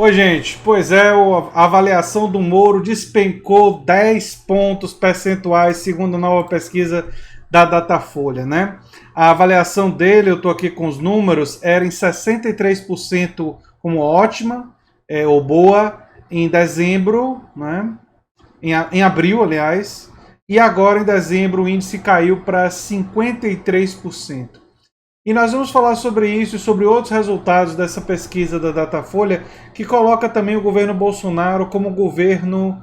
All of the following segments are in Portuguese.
Oi, gente. Pois é, a avaliação do Moro despencou 10 pontos percentuais, segundo a nova pesquisa da Datafolha, né? A avaliação dele, eu estou aqui com os números, era em 63% como ótima, ou boa, em dezembro, né? Em abril, aliás, e agora em dezembro o índice caiu para 53%. E nós vamos falar sobre isso e sobre outros resultados dessa pesquisa da Datafolha, que coloca também o governo Bolsonaro como o governo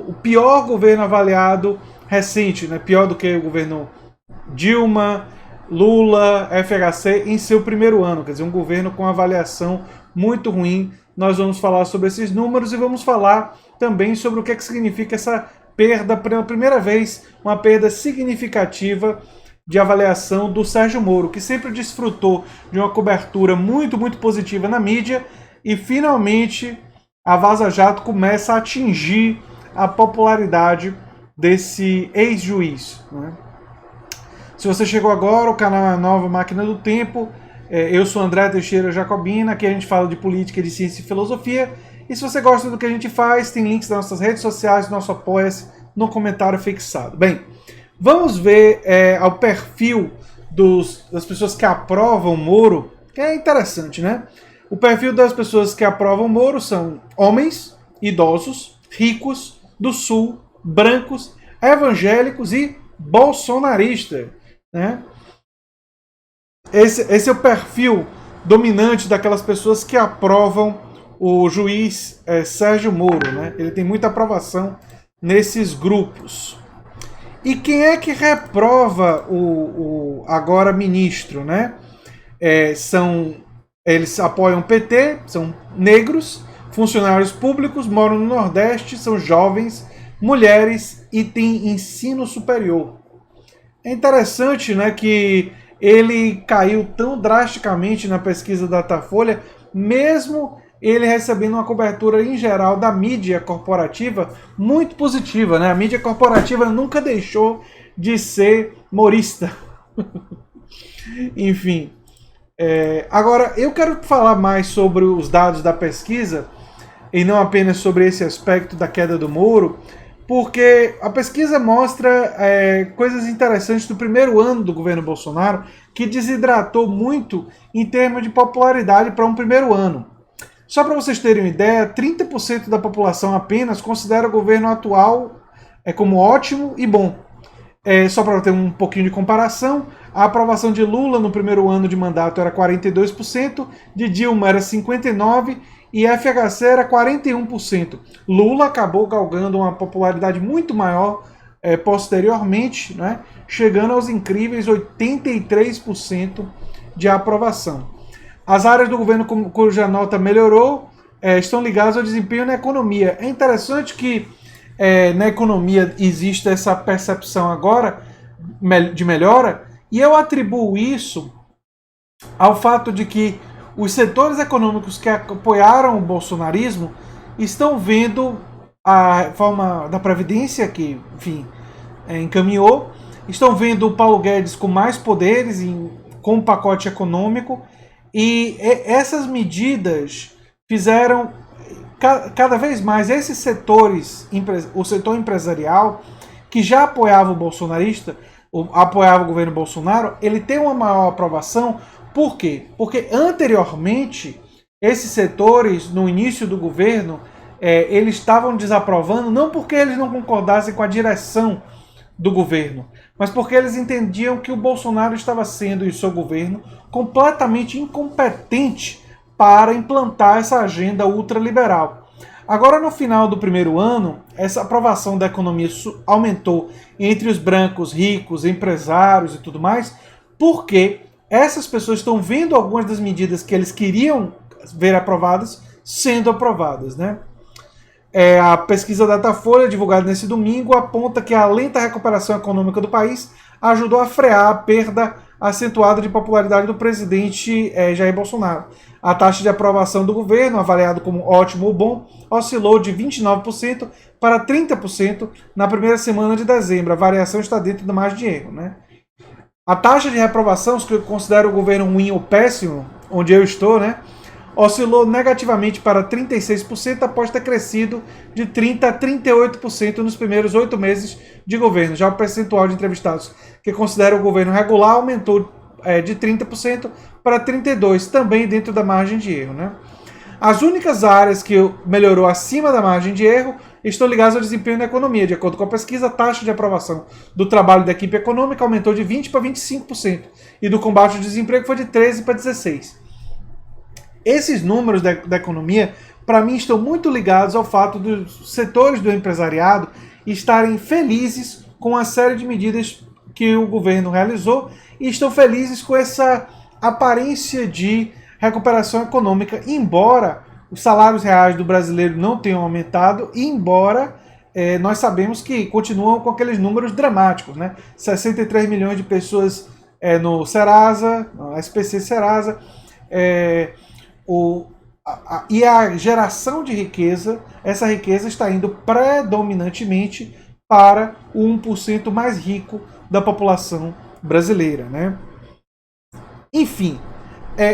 o pior governo avaliado recente, né? Pior do que o governo Dilma, Lula, FHC em seu primeiro ano, quer dizer, um governo com avaliação muito ruim. Nós vamos falar sobre esses números e vamos falar também sobre o que significa essa perda, pela primeira vez, uma perda significativa de avaliação do Sérgio Moro, que sempre desfrutou de uma cobertura muito positiva na mídia, e finalmente a Vaza Jato começa a atingir a popularidade desse ex-juiz, né? Se você chegou agora, o canal é a Nova Máquina do Tempo. Eu sou André Teixeira Jacobina, aqui a gente fala de política, de ciência e filosofia. E se você gosta do que a gente faz, tem links nas nossas redes sociais, nosso apoia-se no comentário fixado. Bem, vamos ver o perfil das pessoas que aprovam Moro, que é interessante, né? O perfil das pessoas que aprovam Moro são homens, idosos, ricos, do Sul, brancos, evangélicos e bolsonaristas, né? Esse é o perfil dominante daquelas pessoas que aprovam o juiz Sérgio Moro, né? Ele tem muita aprovação nesses grupos. E quem é que reprova o agora ministro, né? Eles apoiam o PT, são negros, funcionários públicos, moram no Nordeste, são jovens, mulheres e têm ensino superior. É interessante, né, que ele caiu tão drasticamente na pesquisa da Datafolha, mesmo ele recebendo uma cobertura em geral da mídia corporativa muito positiva, né? A mídia corporativa nunca deixou de ser morista. Enfim. Agora, eu quero falar mais sobre os dados da pesquisa, e não apenas sobre esse aspecto da queda do Moro, porque a pesquisa mostra coisas interessantes do primeiro ano do governo Bolsonaro, que desidratou muito em termos de popularidade para um primeiro ano. Só para vocês terem uma ideia, 30% da população apenas considera o governo atual como ótimo e bom. Só para ter um pouquinho de comparação, a aprovação de Lula no primeiro ano de mandato era 42%, de Dilma era 59% e FHC era 41%. Lula acabou galgando uma popularidade muito maior posteriormente, né, chegando aos incríveis 83% de aprovação. As áreas do governo cuja nota melhorou estão ligadas ao desempenho na economia. É interessante que na economia existe essa percepção agora de melhora, e eu atribuo isso ao fato de que os setores econômicos que apoiaram o bolsonarismo estão vendo a reforma da Previdência, que, enfim, encaminhou, estão vendo o Paulo Guedes com mais poderes, com um pacote econômico, e essas medidas fizeram cada vez mais esses setores, o setor empresarial, que já apoiava apoiava o governo Bolsonaro, ele tem uma maior aprovação. Por quê? Porque anteriormente, esses setores, no início do governo, eles estavam desaprovando, não porque eles não concordassem com a direção do governo, mas porque eles entendiam que o Bolsonaro estava sendo, e o seu governo, completamente incompetente para implantar essa agenda ultraliberal. Agora, no final do primeiro ano, essa aprovação da economia aumentou entre os brancos, ricos, empresários e tudo mais, porque essas pessoas estão vendo algumas das medidas que eles queriam ver aprovadas sendo aprovadas, né? A pesquisa Datafolha, divulgada nesse domingo, aponta que a lenta recuperação econômica do país ajudou a frear a perda acentuada de popularidade do presidente Jair Bolsonaro. A taxa de aprovação do governo, avaliado como ótimo ou bom, oscilou de 29% para 30% na primeira semana de dezembro. A variação está dentro da margem de erro, né? A taxa de reprovação, que eu considero o governo ruim ou péssimo, onde eu estou, né? oscilou negativamente para 36% após ter crescido de 30% a 38% nos primeiros 8 meses de governo. Já o percentual de entrevistados que consideram o governo regular aumentou de 30% para 32%, também dentro da margem de erro, né? As únicas áreas que melhorou acima da margem de erro estão ligadas ao desempenho da economia. De acordo com a pesquisa, a taxa de aprovação do trabalho da equipe econômica aumentou de 20% para 25%, e do combate ao desemprego foi de 13% para 16%. Esses números da economia, para mim, estão muito ligados ao fato dos setores do empresariado estarem felizes com a série de medidas que o governo realizou e estão felizes com essa aparência de recuperação econômica, embora os salários reais do brasileiro não tenham aumentado e embora nós sabemos que continuam com aqueles números dramáticos, né? 63 milhões de pessoas no Serasa, no SPC Serasa, e a geração de riqueza, essa riqueza está indo predominantemente para o 1% mais rico da população brasileira, né? Enfim,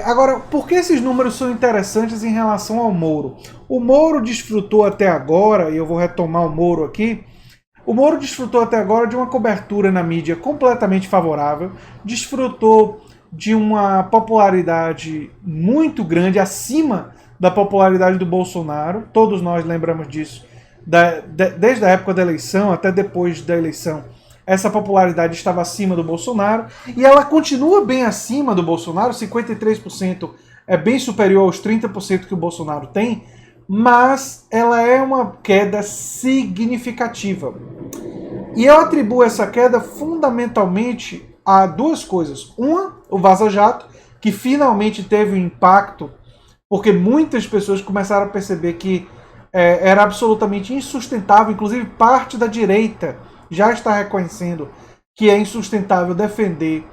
agora, por que esses números são interessantes em relação ao Moro? O Moro desfrutou até agora, e eu vou retomar o Moro aqui, o Moro desfrutou até agora de uma cobertura na mídia completamente favorável, desfrutou de uma popularidade muito grande, acima da popularidade do Bolsonaro. Todos nós lembramos disso, desde a época da eleição até depois da eleição. Essa popularidade estava acima do Bolsonaro, e ela continua bem acima do Bolsonaro, 53% é bem superior aos 30% que o Bolsonaro tem, mas ela é uma queda significativa. E eu atribuo essa queda fundamentalmente a duas coisas. Uma, o Vaza Jato, que finalmente teve um impacto, porque muitas pessoas começaram a perceber que era absolutamente insustentável, inclusive parte da direita já está reconhecendo que é insustentável defender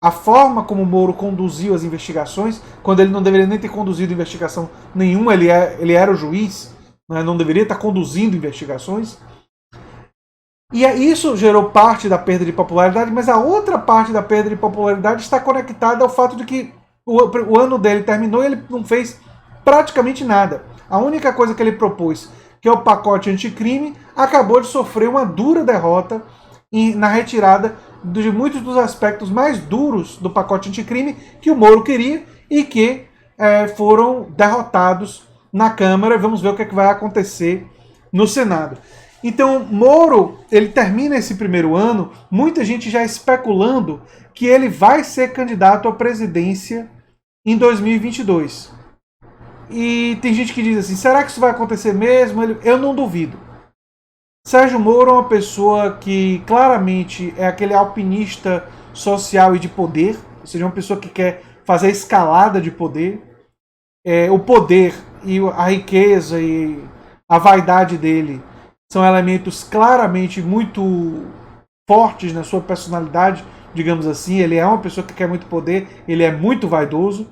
a forma como o Moro conduziu as investigações, quando ele não deveria nem ter conduzido investigação nenhuma, ele era o juiz, né, não deveria estar conduzindo investigações. E isso gerou parte da perda de popularidade, mas a outra parte da perda de popularidade está conectada ao fato de que o ano dele terminou e ele não fez praticamente nada. A única coisa que ele propôs, que é o pacote anticrime, acabou de sofrer uma dura derrota na retirada de muitos dos aspectos mais duros do pacote anticrime que o Moro queria e que foram derrotados na Câmara. Vamos ver o que vai acontecer no Senado. Então, Moro, ele termina esse primeiro ano, muita gente já especulando que ele vai ser candidato à presidência em 2022. E tem gente que diz assim, será que isso vai acontecer mesmo? Eu não duvido. Sérgio Moro é uma pessoa que claramente é aquele alpinista social e de poder, ou seja, uma pessoa que quer fazer a escalada de poder. O poder e a riqueza e a vaidade dele são elementos claramente muito fortes na sua personalidade, digamos assim. Ele é uma pessoa que quer muito poder, ele é muito vaidoso.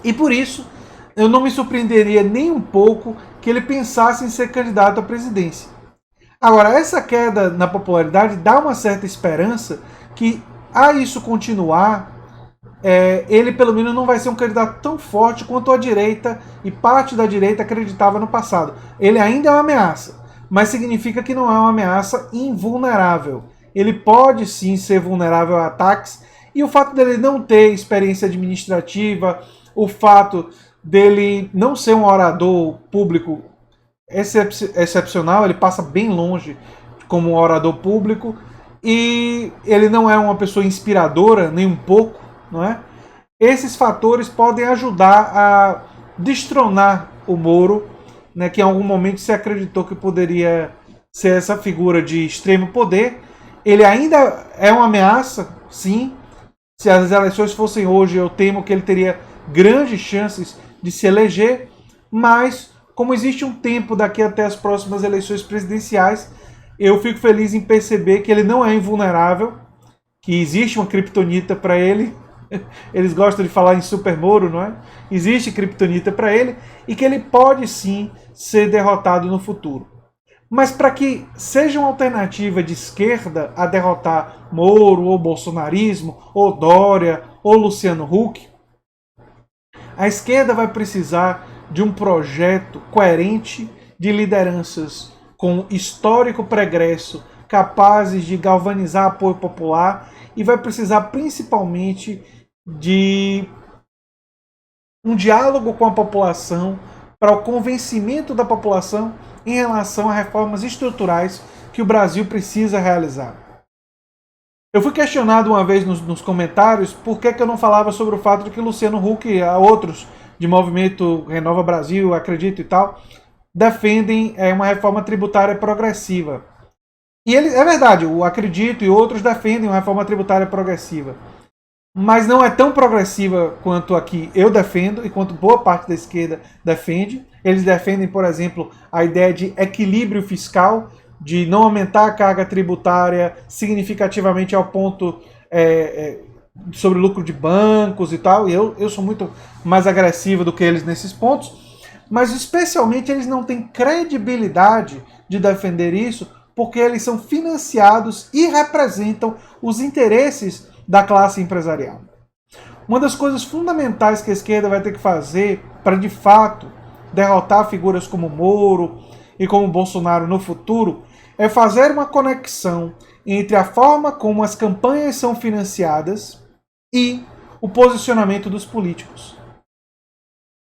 E por isso, eu não me surpreenderia nem um pouco que ele pensasse em ser candidato à presidência. Agora, essa queda na popularidade dá uma certa esperança que, a isso continuar, ele pelo menos não vai ser um candidato tão forte quanto a direita e parte da direita acreditava no passado. Ele ainda é uma ameaça, mas significa que não é uma ameaça invulnerável. Ele pode sim ser vulnerável a ataques, e o fato dele não ter experiência administrativa, o fato dele não ser um orador público excepcional, ele passa bem longe como um orador público, e ele não é uma pessoa inspiradora, nem um pouco, não é? Esses fatores podem ajudar a destronar o Moro, né, que em algum momento se acreditou que poderia ser essa figura de extremo poder. Ele ainda é uma ameaça, sim. Se as eleições fossem hoje, eu temo que ele teria grandes chances de se eleger, mas como existe um tempo daqui até as próximas eleições presidenciais, eu fico feliz em perceber que ele não é invulnerável, que existe uma criptonita para ele. Eles gostam de falar em Super Moro, não é? Existe criptonita para ele e que ele pode sim ser derrotado no futuro. Mas para que seja uma alternativa de esquerda a derrotar Moro, ou bolsonarismo, ou Dória, ou Luciano Huck, A esquerda vai precisar de um projeto coerente de lideranças com histórico pregresso, capazes de galvanizar apoio popular, e vai precisar principalmente de um diálogo com a população para o convencimento da população em relação a reformas estruturais que o Brasil precisa realizar. Eu fui questionado uma vez nos comentários por que eu não falava sobre o fato de que Luciano Huck e outros de movimento Renova Brasil, Acredito e tal, defendem uma reforma tributária progressiva. E é verdade, o Acredito e outros defendem uma reforma tributária progressiva. Mas não é tão progressiva quanto aqui eu defendo e quanto boa parte da esquerda defende. Eles defendem, por exemplo, a ideia de equilíbrio fiscal, de não aumentar a carga tributária significativamente ao ponto sobre lucro de bancos e tal. E eu sou muito mais agressivo do que eles nesses pontos. Mas especialmente eles não têm credibilidade de defender isso, porque eles são financiados e representam os interesses da classe empresarial. Uma das coisas fundamentais que a esquerda vai ter que fazer para, de fato, derrotar figuras como Moro e como Bolsonaro no futuro é fazer uma conexão entre a forma como as campanhas são financiadas e o posicionamento dos políticos.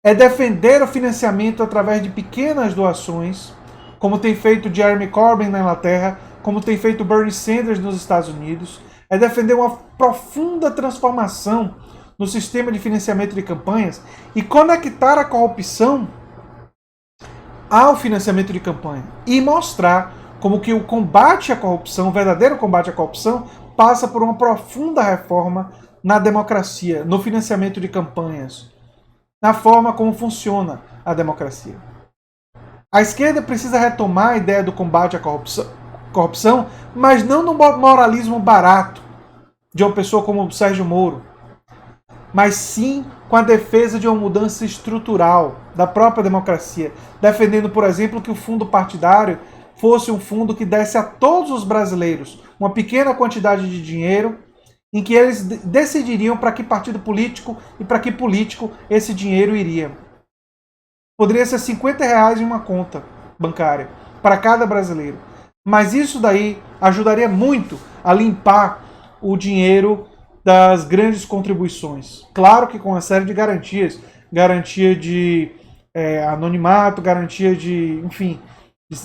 É defender o financiamento através de pequenas doações, como tem feito Jeremy Corbyn na Inglaterra, como tem feito Bernie Sanders nos Estados Unidos. É defender uma profunda transformação no sistema de financiamento de campanhas e conectar a corrupção ao financiamento de campanha. E mostrar como que o combate à corrupção, o verdadeiro combate à corrupção, passa por uma profunda reforma na democracia, no financiamento de campanhas, na forma como funciona a democracia. A esquerda precisa retomar a ideia do combate à corrupção, mas não no moralismo barato de uma pessoa como o Sérgio Moro, mas sim com a defesa de uma mudança estrutural da própria democracia, defendendo, por exemplo, que o fundo partidário fosse um fundo que desse a todos os brasileiros uma pequena quantidade de dinheiro, em que eles decidiriam para que partido político e para que político esse dinheiro iria. Poderia ser R$50 em uma conta bancária para cada brasileiro. Mas isso daí ajudaria muito a limpar o dinheiro das grandes contribuições. Claro que com uma série de garantias. Garantia de anonimato, garantia de, enfim,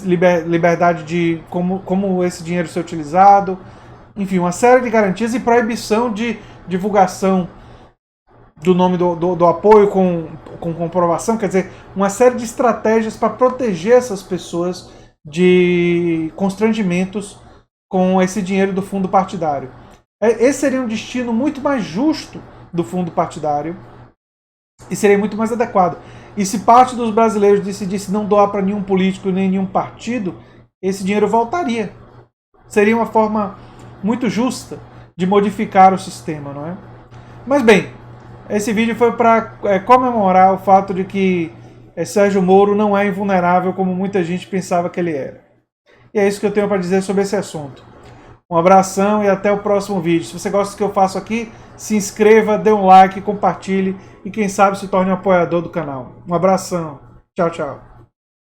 liberdade de como esse dinheiro ser utilizado. Enfim, uma série de garantias e proibição de divulgação do nome do apoio com comprovação. Quer dizer, uma série de estratégias para proteger essas pessoas de constrangimentos com esse dinheiro do fundo partidário. Esse seria um destino muito mais justo do fundo partidário e seria muito mais adequado. E se parte dos brasileiros decidisse não doar para nenhum político nem nenhum partido, esse dinheiro voltaria. Seria uma forma muito justa de modificar o sistema, não é? Mas bem, esse vídeo foi para comemorar o fato de que Sérgio Moro não é invulnerável como muita gente pensava que ele era. E é isso que eu tenho para dizer sobre esse assunto. Um abração e até o próximo vídeo. Se você gosta do que eu faço aqui, se inscreva, dê um like, compartilhe e quem sabe se torne um apoiador do canal. Um abração. Tchau, tchau.